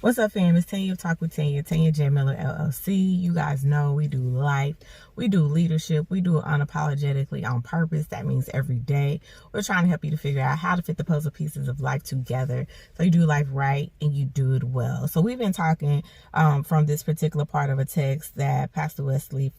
What's up, fam? It's Tanya Talk with Tanya J Miller LLC. You guys know we do life, we do leadership, we do it unapologetically on purpose. That means every day. We're trying to help you to figure out how to fit the puzzle pieces of life together so you do life right and you do it well. So we've been talking from this particular part of a text that Pastor Wesley,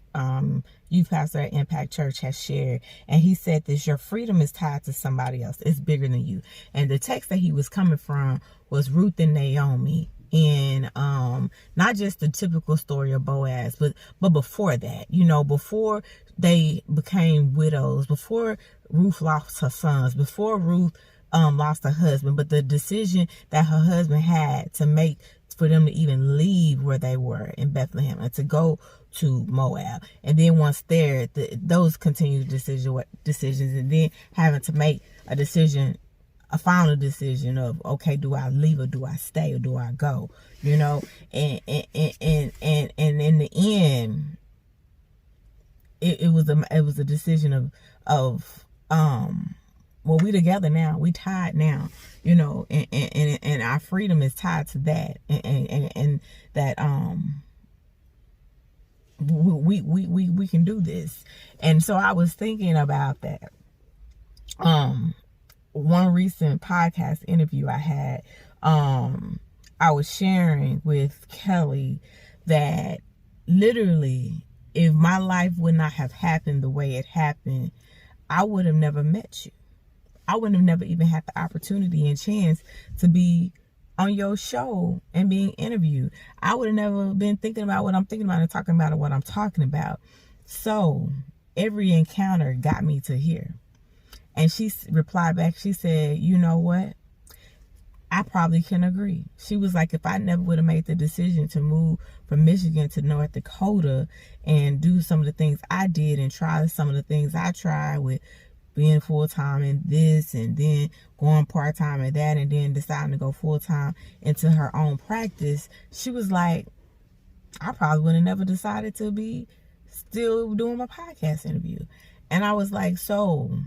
youth pastor at Impact Church, has shared, and he said this: your freedom is tied to somebody else. It's bigger than you. And the text that he was coming from was Ruth and Naomi. And not just the typical story of Boaz, but before that, before they became widows, before Ruth lost her sons, before Ruth lost her husband, but the decision that her husband had to make for them to even leave where they were in Bethlehem and to go to Moab, and then once there, those continued decisions, and then having to make a final decision of, okay, do I leave or do I stay or do I go? And in the end, it was a decision of well, we together now, we tied now, and our freedom is tied to that, and that we can do this. And so I was thinking about that. One recent podcast interview I had, I was sharing with Kelly that literally, if my life would not have happened the way it happened, I would have never met you. I would have never even had the opportunity and chance to be on your show and being interviewed. I would have never been thinking about what I'm thinking about and talking about what I'm talking about. So every encounter got me to here. And she replied back, she said, you know what? I probably can agree. She was like, if I never would have made the decision to move from Michigan to North Dakota and do some of the things I did and try some of the things I tried with being full-time in this and then going part-time at that and then deciding to go full-time into her own practice, she was like, I probably would have never decided to be still doing my podcast interview. And I was like, so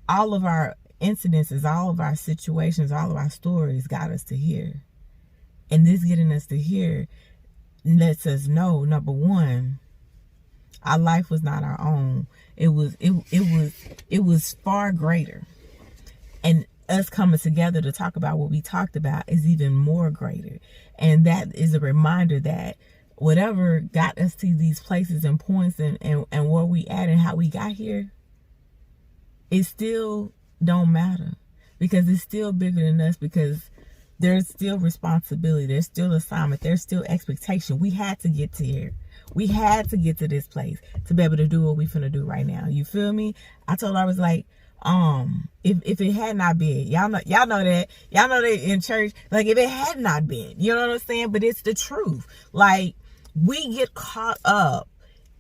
all of our incidences, all of our situations, all of our stories got us to here. And this getting us to here lets us know, number one, our life was not our own. It was far greater. And us coming together to talk about what we talked about is even more greater. And that is a reminder that whatever got us to these places and points and where we at and how we got here, it still don't matter, because it's still bigger than us, because there's still responsibility, there's still assignment, there's still expectation. We had to get to here. We had to get to this place to be able to do what we finna do right now. You feel me? I told her, I was like, if it had not been, y'all know that in church, like, if it had not been, you know what I'm saying? But it's the truth. Like, we get caught up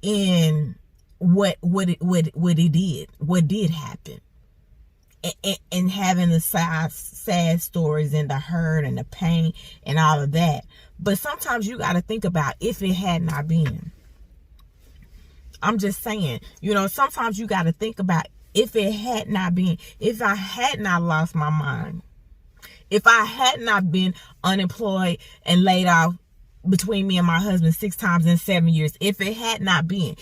in what did happen, and having the sad stories and the hurt and the pain and all of that. But sometimes you got to think about if it had not been. I'm just saying, sometimes you got to think about if it had not been, if I had not lost my mind, if I had not been unemployed and laid off between me and my husband 6 times in 7 years, if it had not been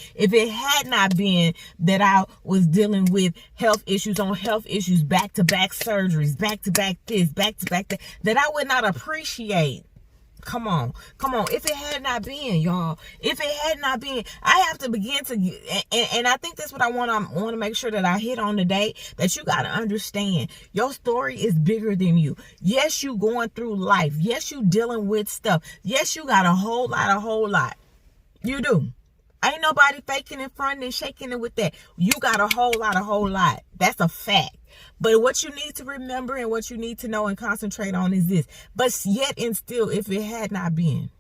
that I was dealing with health issues on health issues, back-to-back surgeries, back-to-back this, back-to-back that I would not appreciate. Come on. If it had not been, y'all, if it had not been, I have to begin to, and I think that's what I want to make sure that I hit on today, that you got to understand your story is bigger than you. Yes, you going through life. Yes, you dealing with stuff. Yes, you got a whole lot. You do. Ain't nobody faking and fronting and shaking it with that. You got a whole lot. That's a fact. But what you need to remember and what you need to know and concentrate on is this. But yet and still, if it had not been,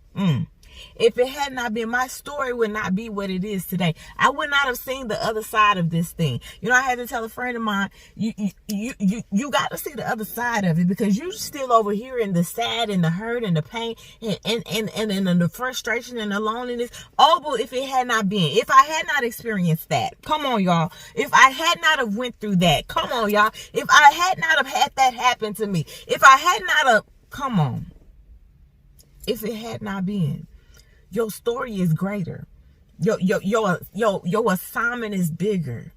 If it had not been, my story would not be what it is today. I would not have seen the other side of this thing. You know, I had to tell a friend of mine, you got to see the other side of it, because you still over here in the sad and the hurt and the pain and the frustration and the loneliness. Oh, but if it had not been, if I had not experienced that, come on, y'all. If I had not have went through that, come on, y'all. If I had not have had that happen to me, if I had not have, come on. if it had not been. Your story is greater. Your assignment is bigger.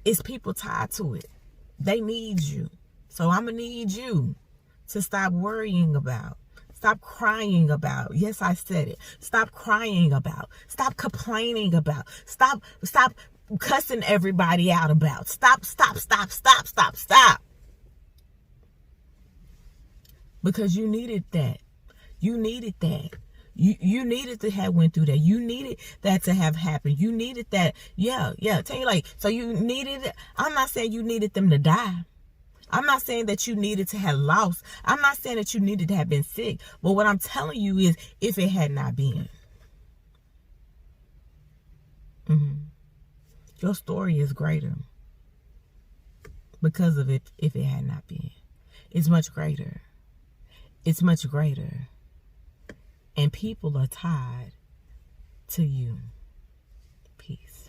It's people tied to it. They need you. So I'm going to need you to stop worrying about. Stop crying about. Yes, I said it. Stop crying about. Stop complaining about. Stop cussing everybody out about. Stop. Because you needed that. You needed that. You needed to have went through that. You needed that to have happened. You needed that. Yeah. Tell you like, so you needed it. I'm not saying you needed them to die. I'm not saying that you needed to have lost. I'm not saying that you needed to have been sick. But what I'm telling you is, if it had not been. Your story is greater. Because of it, if it had not been. It's much greater. It's much greater. And people are tied to you. Peace.